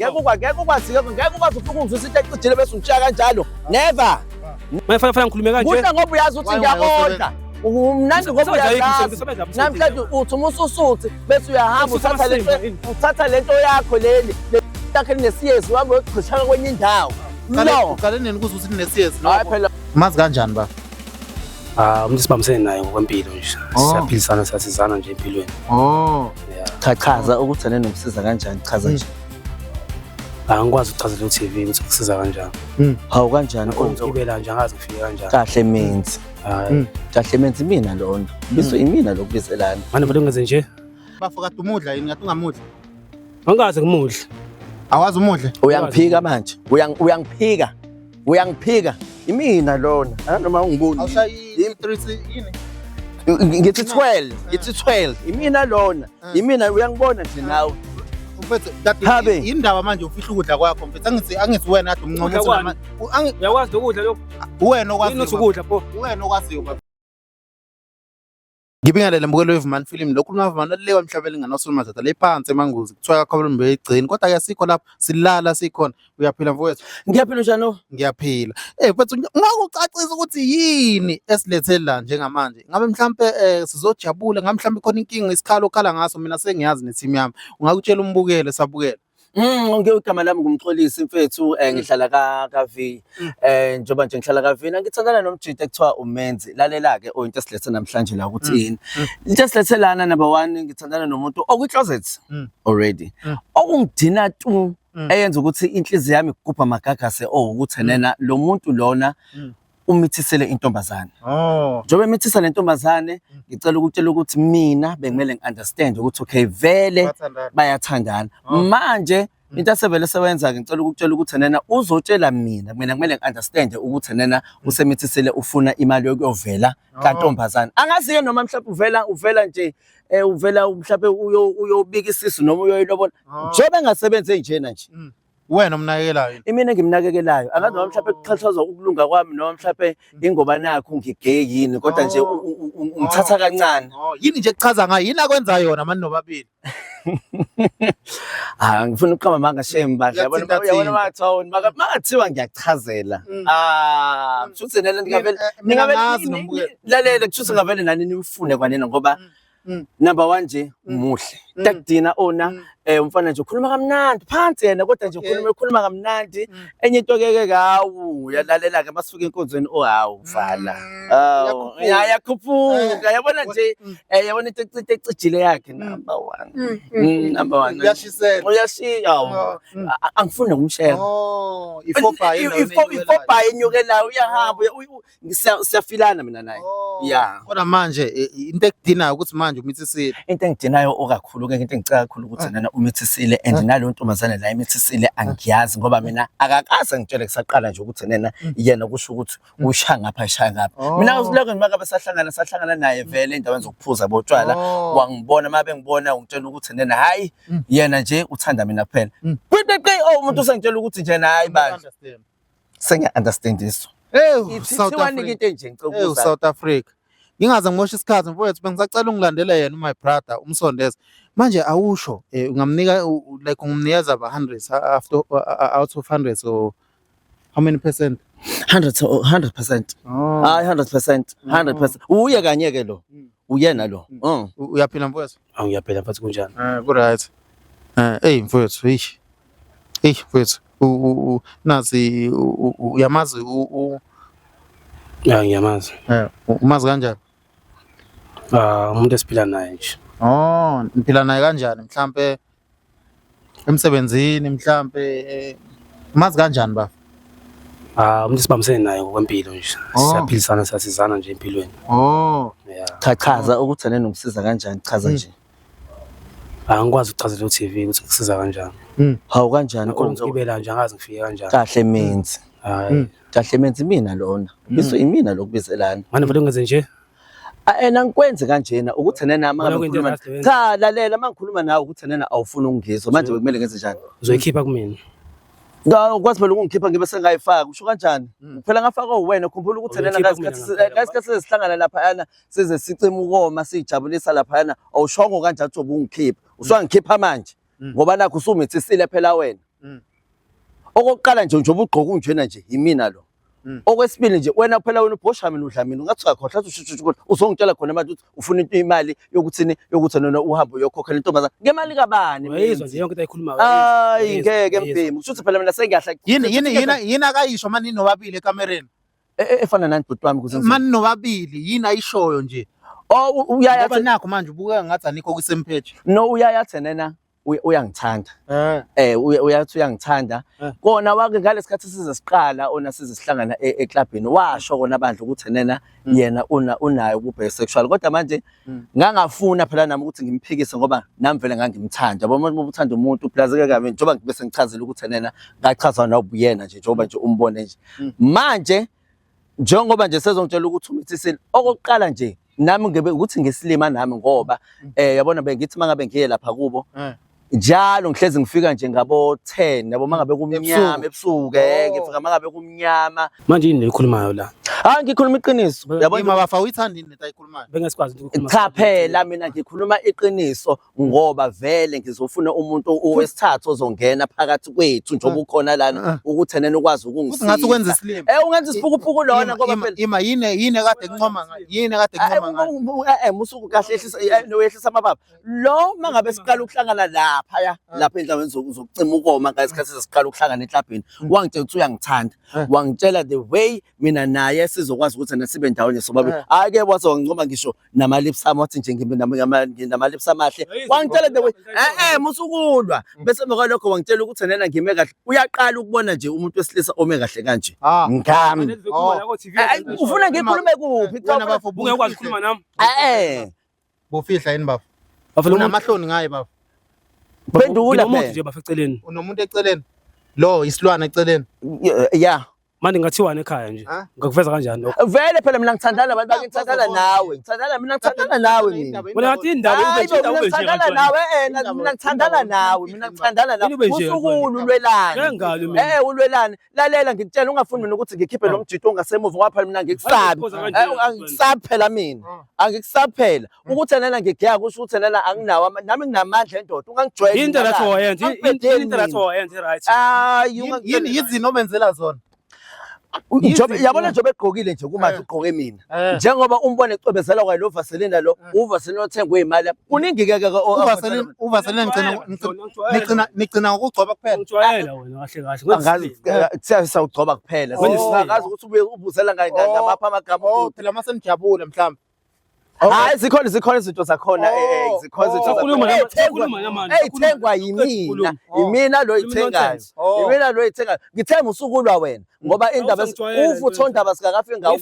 Ngeke ukwazi ukufika uzwisisa icijile bese untshiya kanjalo. Never. Manje fanele ngikhulume kanje. Kuhle ngoba uyazi ukuthi ngiyaqonda. Umnandi ngoba uyazi. Namhlanje uthi umususuthi bese uyahamba uthatha lento yakho leli yakhe nesiyezi wabe uyochishaka kwenye indawo. No. Uqale nini kuze uthi nesiyezi Hayi phela. Mazi kanjani ba? Umuntu sibambisene naye ngokwempilo nje. Siyaphilisana siyasizana nje empilweni. Oh. Chaza ukuthi nenomsiza kanjani chaza nje. Angikwazi ukuchazela u-TV ukuthi kusiza kanjani. Hawu kanjani Ngibela nje angazi kufika kanjani. kahle menzi. Kahle menzi mina lona. Bizo imina lokubizelana. Manje manje ungenze nje. Bafaka umudla yini ngathi ungamudla? Angazi ngimudla. Awazi umudla? Uyangiphika manje. Uyangiphika. Imina lona. Noma ungiboni. Awushayi 3 yini? Ngithi 12. Imina lona. Imina uyangibona nje nawe. Mfethu dade indaba manje ufihla ukudla kwakho mfethu angithi wena ade umncomosa uyakwazi ukudla lokho wena okwazi yini ukudla pho wena okwaziyo baba. Ngibingelele mbukelo weVuman Film lokhu uMavumani leyo emhlabeni nganoSulumazetha lephansi emanguzi kuthiwa kakhulu mbe igcini kodwa ke sikho lapho silala sikhona uyaphila mfowethu. Ngiyaphila njalo. Ngiyaphila mfethu ngakucacisa ukuthi yini esilethele la njengamanje ngabe mhlambe sizojabula ngabe mhlambe khona inkinga isikhalo okhala ngaso mina sengiyazi neteam yami ungakutshela umbukele sabukela. Ngigama lami ngumxolisi mfethu ngihlala kaV njengoba nje ngihlala kaV ngithandana nomjidi ekuthiwa uMenzi lalela ke into esilethe namhlanje la ukuthi yini into esilethelana number 1 ngithandana nomuntu okwi-closet already okungidina tu eyenza ukuthi inhliziyo yami igubha magagase ukuthi nena lo muntu lona umithisele intombazane. Njobe emithisa le ntombazane ngicela ukutshela ukuthi mina bengimele ngiunderstand ukuthi okay vele bayathandana. Manje into asevele sewenza ngicela ukutshela ukuthi nena uzotshela mina kumele ngiunderstand ukuthi nena usemithisele ufuna imali yokuyovela kantombazane. Angaziyo noma mhlawumbe uvela nje uvela mhlawumbe uyobika isisu noma uyoyilobola. Njobe engasebenze njena nje. Wena umnakekelayo Imina ngimnakekelayo angazi noma mhlawumbe kuxhatshazwa ukulunga kwami noma mhlawumbe ingoba nakho ngigay yini kodwa nje ngithatha kancane. Yini nje kuchaza ngayo yini akwenza yona manje nobabili. Ngifuna ukuqamba manga shame bandla yabona mathawuni makathiwa ngiyachazela. Futhi nele ngingavele lalela kuthi ngavele nani nimfune kwanena ngoba number 1 nje muhle takudina ona umfana nje ukhuluma kamnandi phansi yena kodwa nje ukhuluma kamnandi enye into ke kawu uyalalela ke masifika enkonzweni hawu vala yakhuphuka yabona nje yabona into ecijile yakhe number 1 uyashiya angifuni ukumshaya ifoba inyuke la uyahamba siyafilana mina naye kodwa manje into ekudinayo ukuthi manje umithisile into engidinayo okakhulu ke into engicela kakhulu ukuthi nana umithisile and nalo ntombazane la imithisile angiyazi ngoba mina akakaze ngitshele kusaqala nje ukuthi nena yena kusho ukuthi ushaya ngapha mina usiloko ngimakabe sahlangana naye vele endaweni zokuphuza botshwala wangibona mabe ngibona ungitshela ukuthi nena hayi yena nje uthanda mina kuphela umuntu usengitshela ukuthi nje hayi bandla sengiya understand isso South Africa ngingaze ngimoshe isikhathi mfowethu bengisacela ungilandela yena my brother umsondeza manje awusho ungamnika like ungumnikeza aba 100 after out of 100 so how many percent 100% hayi 100% uye kanye ke lo uyena lo uyaphila mfowethu Ngiyaphila phathi kunjani ku right mfowethu mfowethu nazi uyamazi ngiyamazi umazi kanjani umuntu esiphila naye nje niphila naye kanjani mhlambe emsebenzini mhlambe umazi kanjani ba umuntu sibambisene naye ngokwempilo nje siyaphilisana siyasizana nje empilweni. Chaza ukuthi nenomsiza kanjani chaza nje. Angikwazi ukuchazela u-TV ukuthi kusiza kanjani. Hawu kanjani ngibela nje angazi kufika kanjani. Kahle menzi. Kahle menzi mina lona. Bizo imina lokubizelana. Manje manje ungenze nje. Ngikwenze kanjena ukuthi nena mangikhuluma cha lalela mangikhuluma nawe ukuthi nena awufuna ukungizwa manje bekumele ngenze njani uzoyikhipha kumina kwathi phela ungikhipha ngibe sengayifaka kusho kanjani phela ngafaka wena khumbula ukuthi nena ngasikhathi sihlangana lapha yana size sicima ukoma sijabulisa lapha yana awushongo kanjani ukuthi ubungikhipha usangikhipha manje ngoba nakho usumithisile phela wena Okokuqala njengoba ugqoka unjena nje yimina lo. Okwesibili nje wena phela wena ubhosha mina udla mina ungathi uyakhohlwa uthi uzongitshela khona manje ukuthi ufuna imali yokuthi nona uhambe uyokhokhela intombazana ngemali kabani uyayizwa nje yonke into ayikhulumayo hayi ngeke mbhemu kusho ukuthi phela mina sengiyahla yini akayisho mani nobabili ekamereni efana nani bhuti wami kuze mani nobabili yini ayishoyo nje uyaya nakho manje ubuka ngathi anikho kwisempage no uyaya thenena uyangithanda uyathi uyangithanda kona wake ngalesikhathi sizesiqala ona sizisihlangana eclubini washo kona bandla ukuthi nena yena unayo ku-bisexual kodwa manje ngangafuna phela nami ukuthi ngimphikise ngoba nami vele ngangimthanda yabo uma uthanda umuntu plazeke kabi njengoba bese ngichazela ukuthi nena ngachaza nawubuyena nje njengoba nje umbone nje manje njengoba nje sezongitshela ukuthi umithisile okokuqala nje nami ngibe ukuthi ngisilima nami ngoba yabona bengithi mangabe ngiye lapha kubo njalo ngihlezi ngifika nje ngabo 10 yabo mangabe kumnyama ebusuku ngifika mangabe kumnyama manje yini lekhulumayo la ngikhuluma iqiniso yabona bafa uyithanda ini netayikhulumayo bengasikwazi ukukhuluma cha phela mina ngikhuluma iqiniso ngoba vele ngizofuna umuntu owesithathu ozongena phakathi kwethu njengoba ukhona lana ukuthi nena ukwazi ukungisiza ngathi ukwenza isilimo ungenza isiphukuphuku lona ngoba phela yini kade kunqoma ngayo musuku kahle ehlisa amababa lo mangabe siqala ukuhlangana lapha endaweni zokucima ukoma ngesikhathi sesiqala ukuhlangana eklabhini wangitshela ukuthi uyangithanda wangitshela the way mina naye sizokwazi ukuthi nasibe ndawonye sobabili ake wazongincoma ngisho nama-lips ami wathi nje nama-lips amahle wangitshela the way musukulwa bese emva kwalokho wangitshela ukuthi nena ngime kahle uyaqala ukubona nje umuntu wesilisa ome kahle kanje ngami ufuna ngikhulume kuphi ungekwazi ukukhuluma nami bofihla yini bafo unamahloni ngaye bafo pendula umuntu nje bafa eceleni unomuntu eceleni lo isilwana eceleni yeah manje ngathiwana ekhaya nje ngakuveza kanjani lokho vele phela mina ngithandana nabantu bakngithandana nawe mina ngithandana nawe mina wena ngathi indaba mina ngithandana nawe mina ngithandana nawe usukulu ulwelana ulwelana lalela ngikutshela ungafuni mina ukuthi ngikhiphe lo mjito ongasemuva ngoba phela mina ngikusabi angikusabi phela mina angikusabi phela ukuthi nena ngigeka kusho ukuthi nena anginawo nami nginamandla endoda ungangijwayeli into lapho wayenza into lapho wayenza right yini yizini obenzela zona yabona njengoba egqokile nje kumanje ugqoke mina njengoba umbone ecwebezela kwaye lo Vaseline lo uVaseline othengwe imali kuningi ke uVaseline ngicina ngokugcoba kuphela ngijwayela wena kahle kahle sawugcoba kuphela ngazi ukuthi ubuye ubuzela ngamapha amagama phela mase nijabule mhlawumbe hayi zikhona izinto zakhona zikhona izinto eyithengwa yimina lo ithengayo ngithenga usukulwa wena ngoba indaba ufuthi ondaba sikakafike ngawo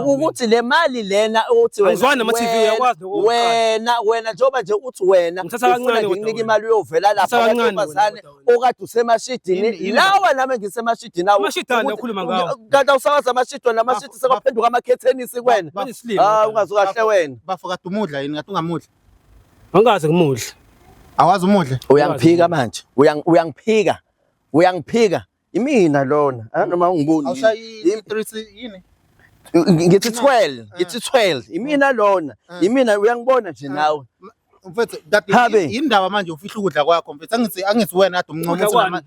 ukuthi le mali lena uthi wena njengoba nje uthi wena ufuna nginika imali uyovela lapha kwaNtombazane okade usemashidini lawa nami ngisemashidini nawo kanti awusakaza amashidini namashidi sekwaphenduka amakhethenisi kwena ungazi kahle wena bafo kade umudla yini ngathi ungamudla angazi ngimudla awazi umudla uyangiphika manje uyangiphika imina lona noma ungiboni awushayi 3 yini ngithi 12 imina lona imina uyangibona nje nawe mfethu dati indaba manje ufihla ukudla kwakho mfethu angithi wena ade umncomo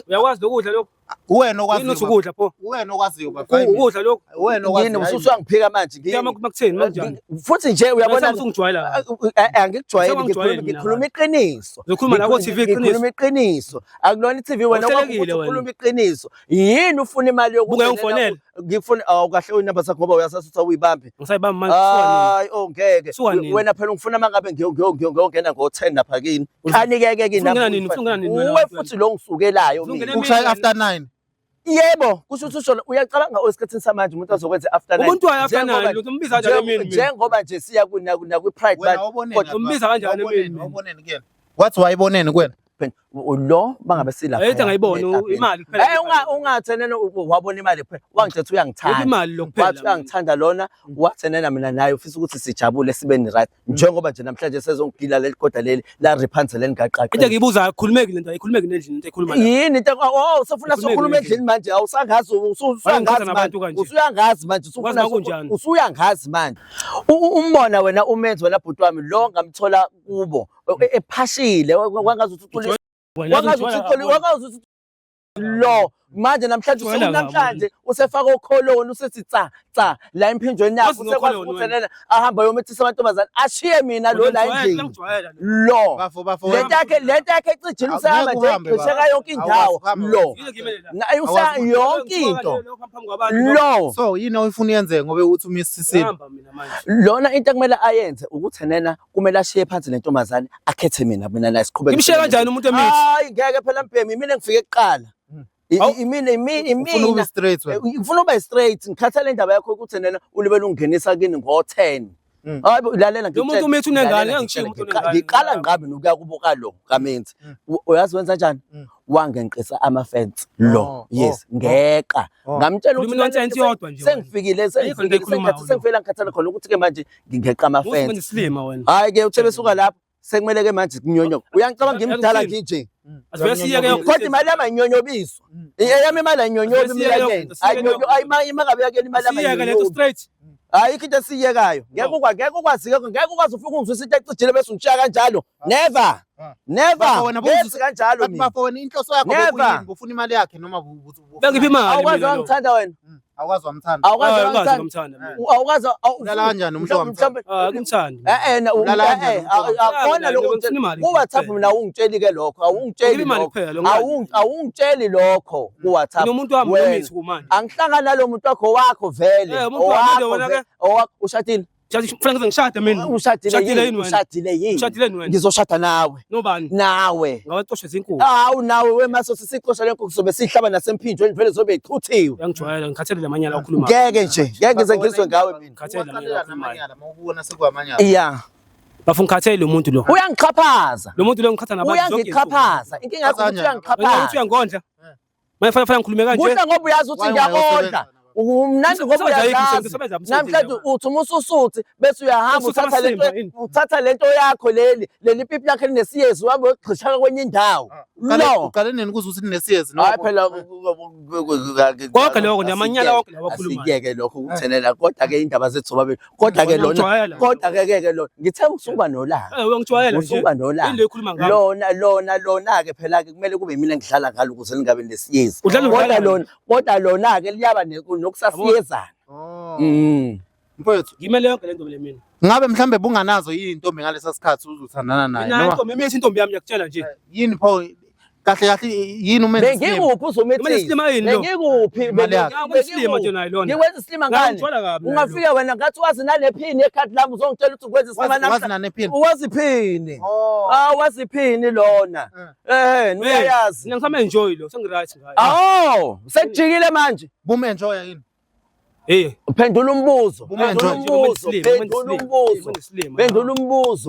uyakwazi lokudla lokho wena okwaziyo ukudla pho wena okwaziyo bafana ukudla lokho wena okwaziyo yini ususangiphika manje ngiyama kutheni manje futhi nje uyabona ungijwayela angikujwayeli ngikhuluma iqiniso ngikhuluma la ku TV ngikhuluma iqiniso akulona iTV wena ukhuluma iqiniso yini ufuna imali yokuthi ngifuna kahle unamba sakho ngoba uyasasusa uyibambe ngisayibamba manje hayi ngeke wena phela ungifuna mangabe ngiyongena ngo10 lapha kini khanikeke kini uwe futhi lo ngisukelayo mina ushaya after 9 yebo kusho ukuthi uyacabanga esikhathini samanje umuntu azokwenza after 9 umuntu after 9 lo umbiza kanjani mina njengoba nje siya kwi pride kodwa umbiza kanjani mina waboneni kuyena wathi wayiboneni kwena lo bangabe silapha ethi ngayibona imali kuphela ungathenena wabona imali kuphela wangithethe uyangithanda imali lokuphela wathi uyangithanda lona wathenena mina naye ufisa ukuthi sijabule sibe ni right njengoba nje namhlanje sezongigila leli kodwa leli la rephanzeleni ngaqaqe into ngiyibuza khulumeki lento ayikhulumeki nendlini into ekhuluma yini into usufuna sokhuluma endlini manje awusangazi usuyangazi manje usuyangazi manje umbona wena umenzi wena bhuti wami lo ngamthola kubo ephashile wangazi ukuthi lo manje namhlanje usefaka ukholoni usethi tsa la emphinjweni yakho usekwazi ukuthi nena ahamba yomethisa amantombazane ashiye mina lo la endlini lo lento yakhe ecijile usahamba nje ushaka yonke indawo lo usa yonke into lo so yini oyifuna yenze ngobe uthi umisisini lona into ekumele ayenze ukuthi nena kumele ashiye phansi lentombazane akhethe mina la siqhubeke imshiya kanjani umuntu emithi hayi ngeke phela mbhemi mina ngifike kuqala ufuna ube straight wena ngifuna ube straight ngikhathala indaba yakho ukuthi nena ulibele ungenisa kini ngo10 hayi lalela umuntu umithi unengane angishiya umuntu unengane ngiqala ngabe nokuya kubuka lo kamenzi uyazi wenza kanjani wangenqisa ama-fence lo yes ngeqa ngamtshela ukuthi sengifikile sengifela ngikhathala khona ukuthi ke manje ngingeqa ama-fence hayi ke uthe besuka lapho sekumele ke manje kunyonyoka uyangicabanga ngimdala nginje kodwa imali yami ayinyonyobiswa yami imali ayinyonyobi mina ke imakabe yakeni imali yami ayinyonyobi ayikho into esiyekayo ngeke ukwazi ufike ungizwisa into ecijile bese ungishiya kanjalo never ngenzi kanjalo mina bafo wena inhloso yakho bekuyini ufuna imali yakhe noma bengiphi imali awukwazi wangithanda wena awukwazi wamthanda awukwazi udlala kanjani umhlobo akumthandi akona lokho ku-WhatsApp mina ungitsheli ke lokho awungitsheli lokho ku-WhatsApp angihlangana nalo muntu wakho vele ushadile kufanele ngishade mina ushadile yini ngizoshada nawe nawe ngawatoshe zinkulu hawu nawe wemaso sisixosha lenko kuzobe sihlaba nasemphinjweni vele zobe ichuthiwe ngijwayela ngikhathele lamanyala okhuluma ngeke nje ngeke ngize ngizwe ngawe mina ngikhathele lamanyala okhuluma mawubona sekwamanyala yeah bafuna ngikhathele umuntu lo uyangiqhaphaza lo muntu lo ngikhatha nabantu zonke uyangiqhaphaza inkinga yakho ukuthi uyangiqhaphaza uthi uyangondla manje fanele ngikhulume kanje kuhle ngoba uyazi ukuthi ngiyaqonda umnandi ngoba uyazazi namhlanje uthi umususuthi bese uyahamba uthatha lento yakho leli pipi lakhe linesiyezi wabe ugxishaka kwenye indawo lo uqale nini kuze uthi nesiyezi hayi phela konke lokho ndiyamanyala wonke lawa khuluma asiyeke lokho ukuthenela kodwa ke indaba zethu babili kodwa ke lona kodwa ke lona ngithe usuba nolaka ngijwayela nje usuba nolaka lona ke phela ke kumele kube mina ngidlala ngalo ukuze lingabe nesiyezi kodwa lona ke liyaba nokusasiyezana mfowethu ngimele yonke lento mina ngabe mhlambe bunganazo yini intombi ngalesa sikhathi uzuthandana naye noma intombi mithi intombi yami yakutshela nje yini pho kahle yini umenze ngikuphi uzomethisa ngikuphi bengislima nje nayo lona ngikwenza islima ngani ungafika wena ngathi wazi nanephini ekhadi lami uzongitshela ukuthi ukwenza islima namhlanje wazi iphini wazi iphini lona niyayazi mina ngisama enjoy lo sengiright ngayo sekujikile manje buma enjoy yini uphendula umbuzo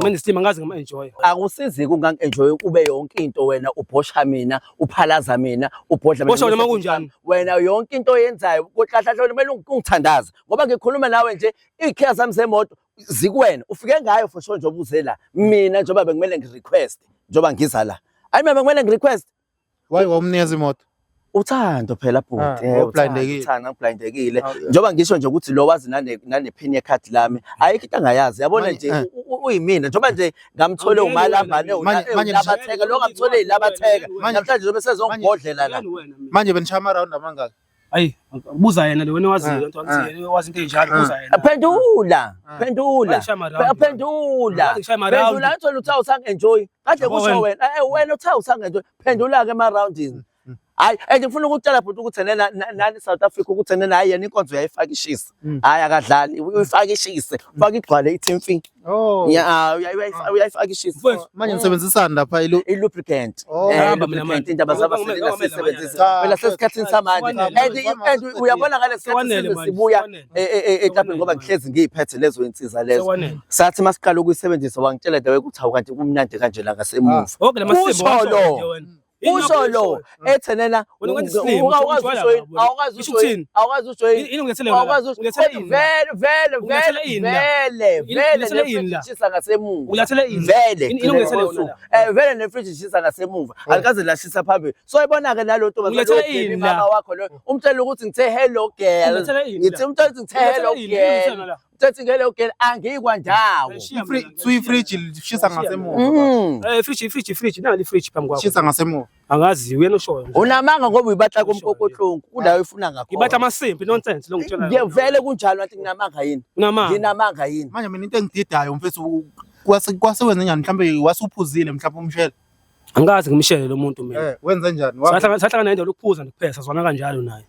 mina islima ngazi ngama enjoy akusizi kungangi-enjoy kube yonke into wena ubhosha mina uphalaza mina ubhodla bosha noma kunjani wena yonke into oyenzayo kuhlahlahla kumele ungithandaze ngoba ngikhuluma nawe nje iy'khiya zami zemoto zikuwena ufike ngayo for sure njengoba uze la mina njengoba bekumele ngi-request njengoba ngiza la hayi mina bekumele ngi-request wamnikeza imoto uthando phela bhuti ublindekile njengoba ngisho nje ukuthi lo wazi nanephini yekhadi lami ayikho into angayazi yabona nje uyimina njengoba nje ngamthole umalambane labatheka lo ngamthole yilabatheka namhlanje njengoba sezongibhodlela la manje benishaya ama-round amangaki hayi buza yena lo wena waziyo into angithi wazi into enjalo buza yena phendula uthola uthi awusange-enjoy kade kusho wena uthi awusange-enjoy phendula-ke ema-roundini hayi ngifuna ukutshela bhuti ukuthi nani South Africa ukuthi nena hayi yena inkonzo uyayifakishisa hayi akadlali uyifakishise ufake igcwale ithi uyayifakishisa manje nisebenzisani lapha i-lubricant indaba zabasebenzi sisebenzisa phela sesikhathini samanje and uyabona ngalesi sikhathi sibuya etapini ngoba ngihlezi ngiyiphethe lezo insiza lezo sathi masiqala ukuyisebenzisa wangitshela dawe ukuthi awukanti kumnandi kanje la ngasemuva usho lo ethenena vele nefriji ishisa ngasemuva alikaze lashisa phambili so ibona-ke nalo ntombazane wakho lo umtshela ukuthi ngithe hello girl ngithi umtshela ukuthi ngithe hello girl ucethi ngele ugele angikwa ndawo. Ifriji lishisa ngasemuva. Fridge nali fridge phambi kwakho. Shisa ngasemuva. Angazi uyena oshoyo. Unamanga ngoba uyibatla kompokohlungu kundawo ifuna ngakho. Ibatha amasimbi nonsense lo ngitshela. Ngiyevele kunjalo wathi nginamanga yini? Nginamanga yini? Manje mina into engididayo mfethu kwasewenza njani mhlambe wasuphuzile mhlambe umshele. Angazi ngimshele lo muntu mina. Wenza njani? Sahlangana nento lokuphuza nokuphesa sona kanjalo naye.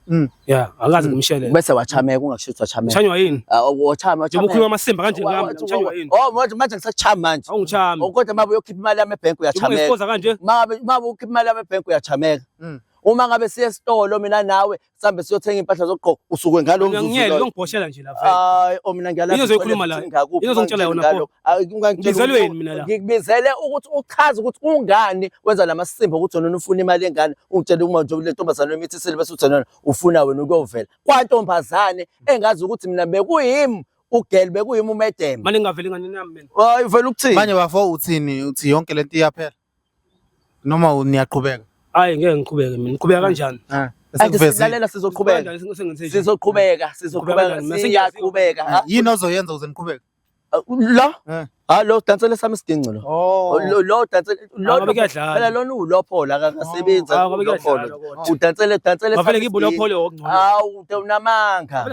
Yeah, angazi ngimshele. Bese wachameka ungashuthi wachameka. Chanywa yini? Wachama Nje ukhuluma amasimba kanje ngami chanywa yini? Manje ngisachama manje. Awungichami. Kodwa mabe uyokhipha imali yami ebhenki uyachameka. Uyaphoza kanje? Mabe ukhipha imali yami ebhenki uyachameka. Uma ngabe siye esitolo mina nawe sambe siyothenga impahla zokugqoka usuke ngalo mzuzu. Ngiyangiyela ngibhoshela nje la vele. Hayi mina ngiyalazi. Yini uzoyikhuluma la? Yini uzongitshela yona pho? Ngizelweni mina la. Ngikubizele ukuthi uchaze ukuthi ungani wenza lamasimba ukuthi wena ufuna imali engane ungitshela uma nje le ntombazane yomithisi bese uthi wena ufuna wena ukuyovela. Kwantombazane engazi ukuthi mina bekuyimi ugel bekuyimi umedem. Manje ngaveli ngani nami mina. Hayi vele ukuthini? Manje bafo uthini uthi yonke lento iyaphela? Noma uniyaqhubeka? Hayi ngeke ngiqhubeke mina. Ngiqhubeka kanjani? Silalela sizoqhubeka. Sizoqhubeka. Siyaqhubeka. Yini ozoyenza uze niqhubeke? Lo lo dansele sami sidinci lo. Lo dansele phela lona ulophola akasebenza ulophola. Udansele ngavele ngibulopholo okungcono. Hawu unamanga.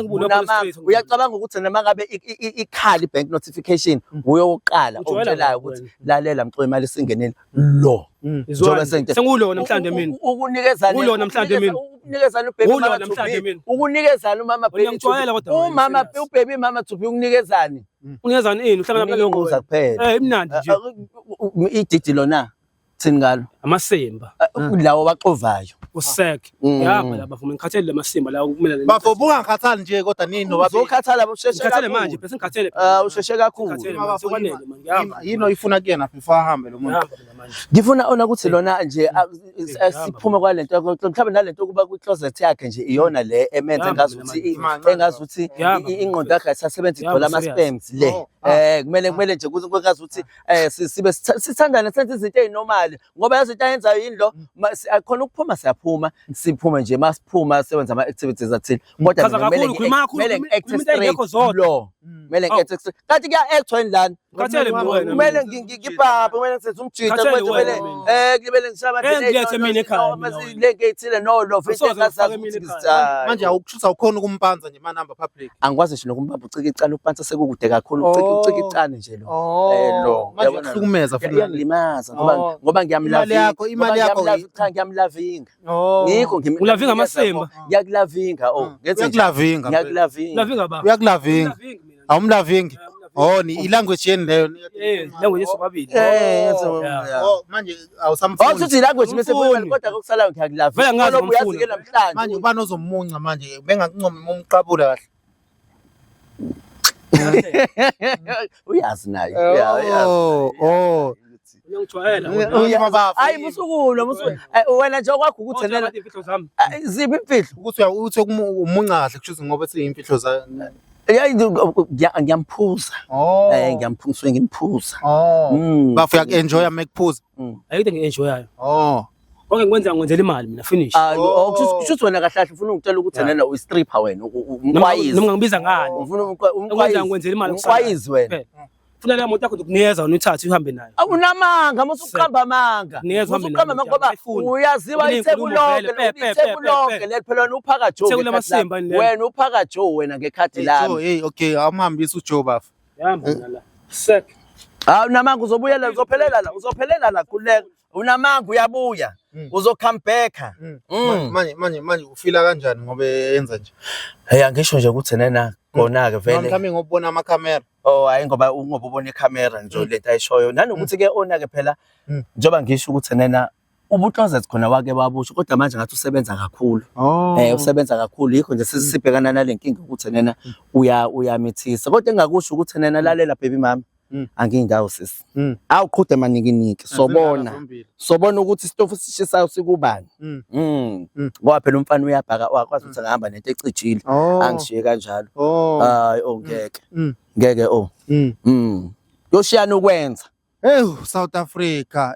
Uyacabanga ukuthi nama ngabe ikhali bank notification uyoqala ukutshelayo ukuthi lalela mxwe imali singenile lo. Njoba sengulo namhlanje mina. Ukunikezana. Ulo namhlanje mina. Ukunikezana ubaby mama Thubi. Ukunikezana umama baby. Umama ubaby mama Thubi ukunikezana. Unikezana ini uhlangana nalongo kuphela. Imnandi nje. Ididi lona thini ngalo? Amasimba. Lawo baxovayo. Usek. Yaba la bafuna ngikhathele lamasimba la kumele. Bafo bungakhathali nje kodwa nini nobabili. Uzokhathala usheshe. Ngikhathele manje bese ngikhathele. Usheshe kakhulu. Yini oyifuna kuyena before ahambe lo muntu? Ngifuna ona ukuthi lona nje siphume kwalento mhlawumbe nalento kuba kwi closet yakhe nje iyona le emenze engazi ukuthi ingqondo yakhe ayisasebenza igcola ama spams le kumele nje kwazi ukuthi sibe sithandane senze izinto ezinormal ngoba yazi into ayenzayo yini lo khona ukuphuma siyaphuma siphume nje masiphuma sewenza ama activities athile kodwa kumele access lo kumele access kanti kuya act lana kumele ngibhabhe kumele ngisenze umjita kumele kumele ngishaba leke ithile no lo manje awukushusa ukhona ukumpanza nje ma number public angikwazi nje nokumbamba ucika icala uphansi sekukude kakhulu ucika icane nje lo lo manje ukuhlukumeza futhi ngiyalimaza ngoba ngiyamlavinga imali yakho cha ngiyamlavinga ngikho ulavinga amasemba ngiyakulavinga ulavinga ba uyakulavinga awumlavingi ni ilanguage yeni leyo language sobabili manje awusamfuni uthi language bese kodwa kokusalayo ngiyakulavinga vele ngazi uyazike namhlanje manje ubani ozomunca manje bengakuncoma umqabule kahle uyazi naye uyangijwayela hayi musukulo wena nje okwakho ukuthi nena zibe imfihlo ukuthi uthi umunca kahle kushuthi ngoba siyimfihlo za ngiyamphuza ngiyamphungisa ngimphuza bafu yak-enjoya makuphuza ayikho ngi-enjoyayo konke ngikwenza ngenzela imali mina finish kushuthi wena kahle kahle ufuna ukutshela ukuthi nena uyi-stripper wena umqwayizi noma ngibiza ngani ufuna ngenzela imali umqwayizi wena funa la moto yakho ukunikeza wena uthathe uhambe nayo awunamanga musuqamba amanga usuqamba amanga ngoba uyaziwa ithebulonke lephela wena uphaka Joe wena uphaka Joe wena ngekhadi lami okay awumhambisa uJoe bafu yamba la sek unamanga uzophelela la khuleka unamanga uyabuya uzokhome back manje ufila kanjani ngoba yenza nje angisho nje ukuthi nena khona ke vele mhlawumbe ngobona ama camera hayi ngoba ubona icamera nje lento ayishoyo nanokuthi ke ona ke phela njoba ngisho ukuthi nena ubucloset khona wake babusho kodwa manje ngathi usebenza kakhulu usebenza kakhulu yikho nje sisibhekana nalenkinga ukuthi nena uyamithisa kodwa engakusho ukuthi nena lalela baby mama angindawo sisi awuqhude manikiniki sobona ukuthi isitofu sishisayo sikubani ngoba phela umfana uyabhaka wakwazi ukuthi angahamba nento ecijile angishiye kanjalo hayi ngeke yoshiyana ukwenza South Africa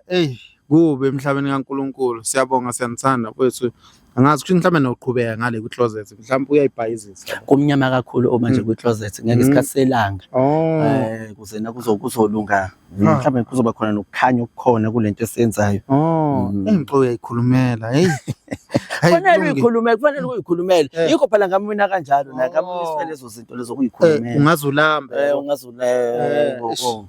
kube emhlabeni kaNkuluNkulu siyabonga siyanithanda mfethu Angazi ukuthi mhlawumbe noqhubeka ngale ku closet mhlawumbe uyayibhayizisa. Kumnyama kakhulu manje kwi closet ngeke isikhathi selanga. Oh. Kuze na kuzolunga. Mhlawumbe kuzoba khona nokukhanya okukhona kulento esiyenzayo. Oh, engixo uyayikhulumela. Hey. Kufanele uyikhulumele. Yikho phela ngamina kanjalo na ngamina isifele lezo zinto lezo kuyikhulumela. Ungazulamba. Ungazulamba.